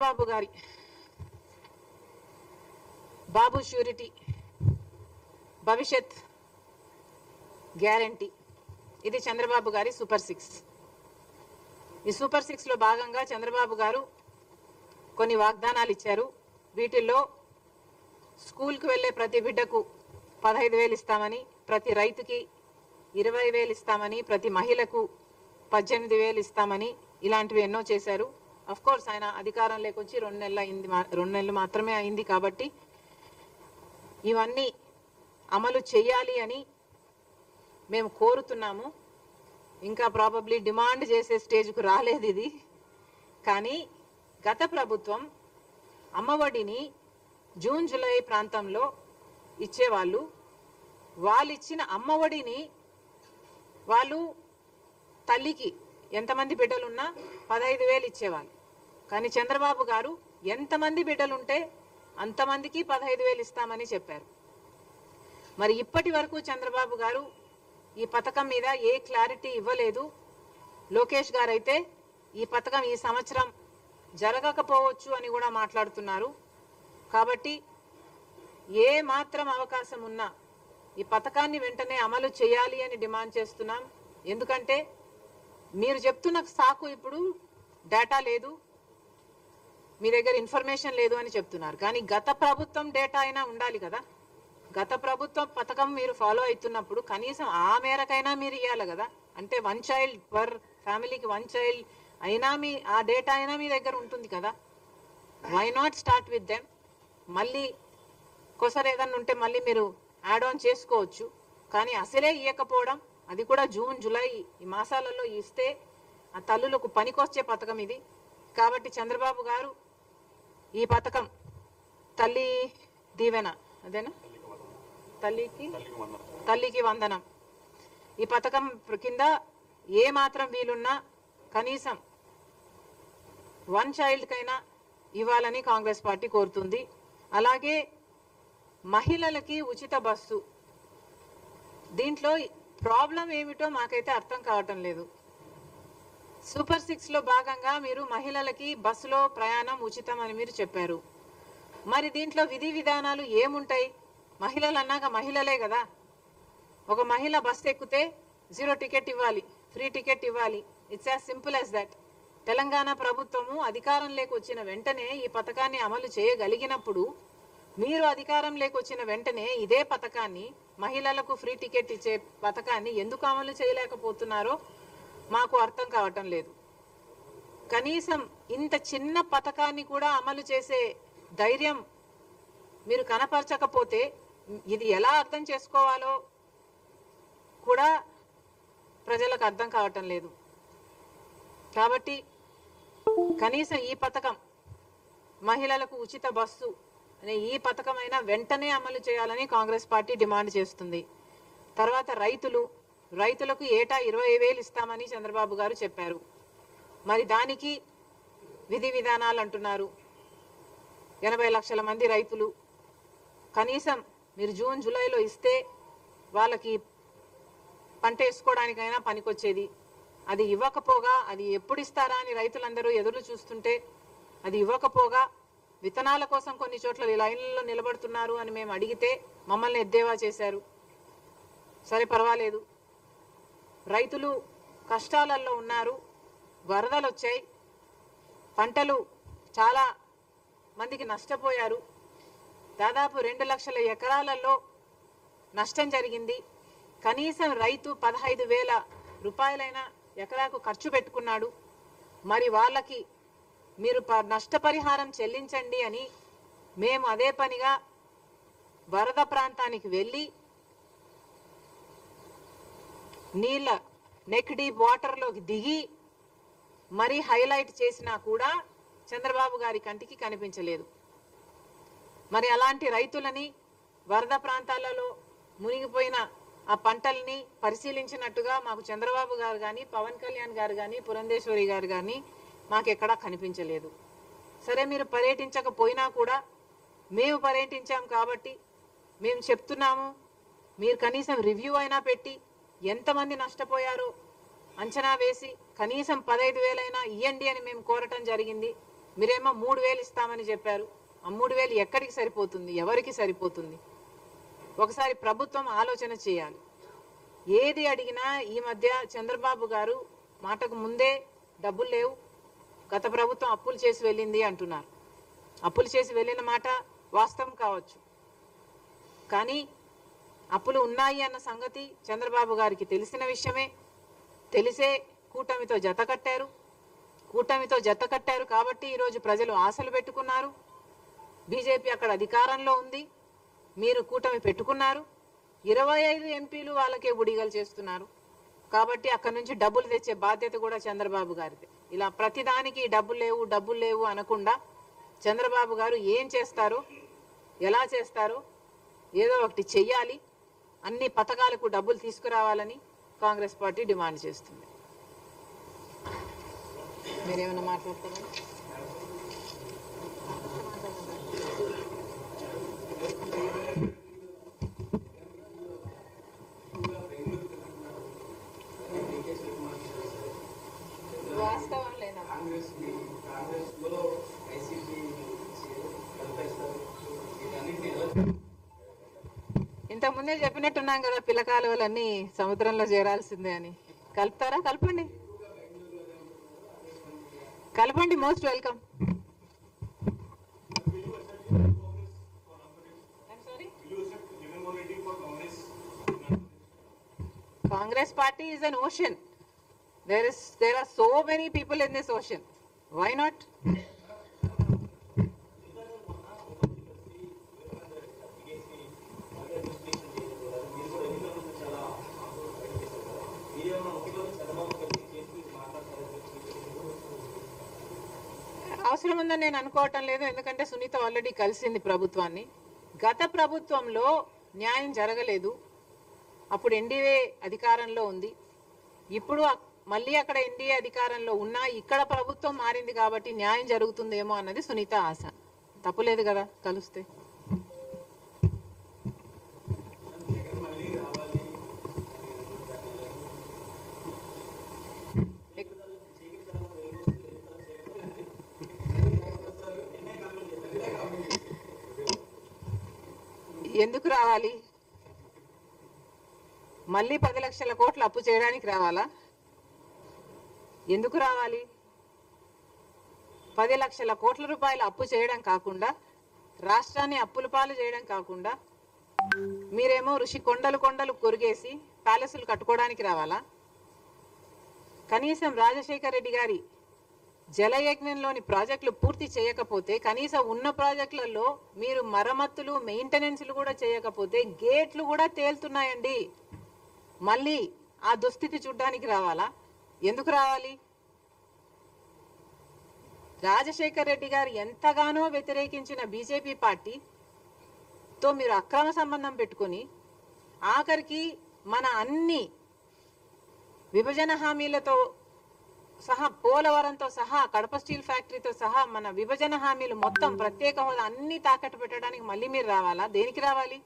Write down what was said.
బాబు గారి బాబు ష్యూరిటీ భవిష్యత్ గ్యారంటీ ఇది చంద్రబాబు గారి సూపర్ 6. ఈ సూపర్ 6 లో భాగంగా చంద్రబాబు గారు కొన్ని వాగ్దానాలు ఇచ్చారు. వీటిల్లో స్కూల్కి వెళ్ళే ప్రతి బిడ్డకు 15,000 ఇస్తామని, ప్రతి రైతుకి 20,000 ఇస్తామని, ప్రతి మహిళకు 18,000 ఇస్తామని ఇలాంటివి ఎన్నో చేశారు. అఫ్ కోర్స్ ఆయన అధికారంలోకి వచ్చి 2 నెలలు మాత్రమే అయింది కాబట్టి ఇవన్నీ అమలు చేయాలి అని మేము కోరుతున్నాము. ఇంకా ప్రాబబ్లీ డిమాండ్ చేసే స్టేజ్కు రాలేదు ఇది. కానీ గత ప్రభుత్వం అమ్మఒడిని జూన్ జూలై ప్రాంతంలో ఇచ్చేవాళ్ళు. వాళ్ళు ఇచ్చిన అమ్మఒడిని వాళ్ళు తల్లికి ఎంతమంది బిడ్డలున్నా 15,000 ఇచ్చేవాళ్ళు. కానీ చంద్రబాబు గారు ఎంతమంది బిడ్డలుంటే అంతమందికి 15,000 ఇస్తామని చెప్పారు. మరి ఇప్పటి వరకు చంద్రబాబు గారు ఈ పథకం మీద ఏ క్లారిటీ ఇవ్వలేదు. లోకేష్ గారు అయితే ఈ పథకం ఈ సంవత్సరం జరగకపోవచ్చు అని కూడా మాట్లాడుతున్నారు. కాబట్టి ఏ మాత్రం అవకాశం ఉన్నా ఈ పథకాన్ని వెంటనే అమలు చేయాలి అని డిమాండ్ చేస్తున్నాం. ఎందుకంటే మీరు చెప్తున్న సాకు ఇప్పుడు డేటా లేదు, మీ దగ్గర ఇన్ఫర్మేషన్ లేదు అని చెప్తున్నారు. కానీ గత ప్రభుత్వం డేటా అయినా ఉండాలి కదా. గత ప్రభుత్వం పథకం మీరు ఫాలో అవుతున్నప్పుడు కనీసం ఆ మేరకైనా మీరు ఇవ్వాలి కదా. అంటే 1 చైల్డ్ పర్ ఫ్యామిలీకి 1 చైల్డ్ అయినా ఆ డేటా అయినా మీ దగ్గర ఉంటుంది కదా. Why not start with them? మళ్ళీ కొసరు ఏదన్నా ఉంటే మళ్ళీ మీరు యాడ్ ఆన్ చేసుకోవచ్చు. కానీ అసలే ఇవ్వకపోవడం, అది కూడా జూన్ జూలై ఈ మాసాలలో ఇస్తే ఆ తల్లులకు పనికొచ్చే పథకం ఇది. కాబట్టి చంద్రబాబు గారు ఈ పథకం తల్లి దీవెన, అదేనా, తల్లికి వందనం, ఈ పథకం కింద ఏ మాత్రం వీలున్నా కనీసం 1 చైల్డ్ కైనా ఇవ్వాలని కాంగ్రెస్ పార్టీ కోరుతుంది. అలాగే మహిళలకి ఉచిత బస్సు, దీంట్లో ప్రాబ్లం ఏమిటో మాకైతే అర్థం కావటం లేదు. సూపర్ 6 లో భాగంగా మీరు మహిళలకి బస్సులో ప్రయాణం ఉచితం అని మీరు చెప్పారు. మరి దీంట్లో విధి విధానాలు ఏముంటాయి? మహిళలు అన్నాక మహిళలే కదా. ఒక మహిళ బస్సు ఎక్కితే 0 టికెట్ ఇవ్వాలి, ఫ్రీ టికెట్ ఇవ్వాలి. It's as simple as that. Telangana ప్రభుత్వము అధికారంలోకి వచ్చిన వెంటనే ఈ పథకాన్ని అమలు చేయగలిగినప్పుడు మీరు అధికారంలోకి వచ్చిన వెంటనే ఇదే పథకాన్ని, మహిళలకు ఫ్రీ టికెట్ ఇచ్చే పథకాన్ని ఎందుకు అమలు చేయలేకపోతున్నారో మాకు అర్థం కావటం లేదు. కనీసం ఇంత చిన్న పథకాన్ని కూడా అమలు చేసే ధైర్యం మీరు కనపరచకపోతే ఇది ఎలా అర్థం చేసుకోవాలో కూడా ప్రజలకు అర్థం కావటం లేదు. కాబట్టి కనీసం ఈ పథకం, మహిళలకు ఉచిత బస్సు అనే ఈ పథకమైనా వెంటనే అమలు చేయాలని కాంగ్రెస్ పార్టీ డిమాండ్ చేస్తుంది. తర్వాత రైతులకు ఏటా 20,000 ఇస్తామని చంద్రబాబు గారు చెప్పారు. మరి దానికి విధి విధానాలు అంటున్నారు. 80 లక్షల మంది రైతులు, కనీసం మీరు జూన్ జూలైలో ఇస్తే వాళ్ళకి పంట వేసుకోవడానికైనా పనికొచ్చేది. అది ఇవ్వకపోగా, అది ఎప్పుడు ఇస్తారా అని రైతులందరూ ఎదురు చూస్తుంటే అది ఇవ్వకపోగా విత్తనాల కోసం కొన్ని చోట్ల లైన్లలో నిలబడుతున్నారు అని మేము అడిగితే మమ్మల్ని ఎద్దేవా చేశారు. సరే పర్వాలేదు, రైతులు కష్టాలలో ఉన్నారు, వరదలు వచ్చాయి, పంటలు చాలా మందికి నష్టపోయారు. దాదాపు 2 లక్షల ఎకరాలలో నష్టం జరిగింది. కనీసం రైతు 15,000 రూపాయలైనా ఎకరాకు ఖర్చు పెట్టుకున్నాడు. మరి వాళ్ళకి మీరు నష్టపరిహారం చెల్లించండి అని మేము అదే పనిగా వరద ప్రాంతానికి వెళ్ళి నీళ్ళ నెక్ డీప్ వాటర్లోకి దిగి మరీ హైలైట్ చేసినా కూడా చంద్రబాబు గారి కంటికి కనిపించలేదు. మరి అలాంటి రైతులని, వరద ప్రాంతాలలో మునిగిపోయిన ఆ పంటల్ని పరిశీలించినట్టుగా మాకు చంద్రబాబు గారు కానీ, పవన్ కళ్యాణ్ గారు కానీ, పురంధేశ్వరి గారు కానీ మాకెక్కడా కనిపించలేదు. సరే, మీరు పర్యటించకపోయినా కూడా మేము పర్యటించాం కాబట్టి మేము చెప్తున్నాము, మీరు కనీసం రివ్యూ అయినా పెట్టి ఎంతమంది నష్టపోయారో అంచనా వేసి కనీసం 15,000 అయినా ఇవ్వండి అని మేము కోరటం జరిగింది. మీరేమో 3,000 ఇస్తామని చెప్పారు. ఆ 3,000 ఎక్కడికి సరిపోతుంది, ఎవరికి సరిపోతుంది? ఒకసారి ప్రభుత్వం ఆలోచన చేయాలి. ఏది అడిగినా ఈ మధ్య చంద్రబాబు గారు మాటకు ముందే డబ్బులు లేవు, గత ప్రభుత్వం అప్పులు చేసి వెళ్ళింది అంటున్నారు. అప్పులు చేసి వెళ్ళిన మాట వాస్తవం కావచ్చు, కానీ అప్పులు ఉన్నాయి అన్న సంగతి చంద్రబాబు గారికి తెలిసిన విషయమే. తెలిసే కూటమితో జత కట్టారు కాబట్టి ఈరోజు ప్రజలు ఆశలు పెట్టుకున్నారు. బీజేపీ అక్కడ అధికారంలో ఉంది, మీరు కూటమి పెట్టుకున్నారు. 25 ఎంపీలు వాళ్ళకే బుడిగలు చేస్తున్నారు కాబట్టి అక్కడ నుంచి డబ్బులు తెచ్చే బాధ్యత కూడా చంద్రబాబు గారిదే. ఇలా ప్రతిదానికి డబ్బులు లేవు అనకుండా చంద్రబాబు గారు ఏం చేస్తారో, ఎలా చేస్తారో ఏదో ఒకటి చెయ్యాలి. అన్ని పథకాలకు డబ్బులు తీసుకురావాలని కాంగ్రెస్ పార్టీ డిమాండ్ చేస్తుంది. మీరేమైనా మాట్లాడతారా? వాస్తవం లేదా? ఇంతకుముందే చెప్పినట్టున్నాం కదా, పిల్లకాలువలన్నీ సముద్రంలో చేరాల్సిందే అని. కలుపుతారా? కలపండి. Most welcome. Congress party is an ocean. There are so many people in this ocean. Why not? అవసరం ఉందని నేను అనుకోవటం లేదు, ఎందుకంటే సునీత ఆల్రెడీ కలిసింది ప్రభుత్వాన్ని. గత ప్రభుత్వంలో న్యాయం జరగలేదు, అప్పుడు ఎన్డీఏ అధికారంలో ఉంది. ఇప్పుడు మళ్ళీ అక్కడ ఎన్డీఏ అధికారంలో ఉన్నా ఇక్కడ ప్రభుత్వం మారింది కాబట్టి న్యాయం జరుగుతుందేమో అన్నది సునీత ఆశ. తప్పులేదు కదా కలిస్తే. ఎందుకు రావాలి? మళ్ళీ 10 లక్షల కోట్లు అప్పు చేయడానికి రావాలా? ఎందుకు రావాలి? 10 లక్షల కోట్ల రూపాయలు అప్పు చేయడం కాకుండా, రాష్ట్రాన్ని అప్పుల పాలు చేయడం కాకుండా, మీరేమో ఋషి కొండలు కొరిగేసి ప్యాలెస్లు కట్టుకోవడానికి రావాలా? కనీసం రాజశేఖర్ రెడ్డి గారి జలయజ్ఞంలోని ప్రాజెక్టులు పూర్తి చేయకపోతే, కనీసం ఉన్న ప్రాజెక్టులలో మీరు మరమ్మతులు మెయింటెనెన్స్లు కూడా చేయకపోతే గేట్లు కూడా తేలుతున్నాయండి. మళ్ళీ ఆ దుస్థితి చూడ్డానికి రావాలా? ఎందుకు రావాలి? రాజశేఖర్ రెడ్డి గారు ఎంతగానో వ్యతిరేకించిన బీజేపీ పార్టీతో మీరు అక్రమ సంబంధం పెట్టుకుని ఆఖరికి మన అన్ని విభజన హామీలతో సహా, పోలవరంతో సహా, కడప స్టీల్ ఫ్యాక్టరీతో సహా మన విభజన హామీలు మొత్తం, ప్రత్యేక హోదా అన్ని తాకట్టు పెట్టడానికి మళ్ళీ మీరు రావాలా? దేనికి రావాలి?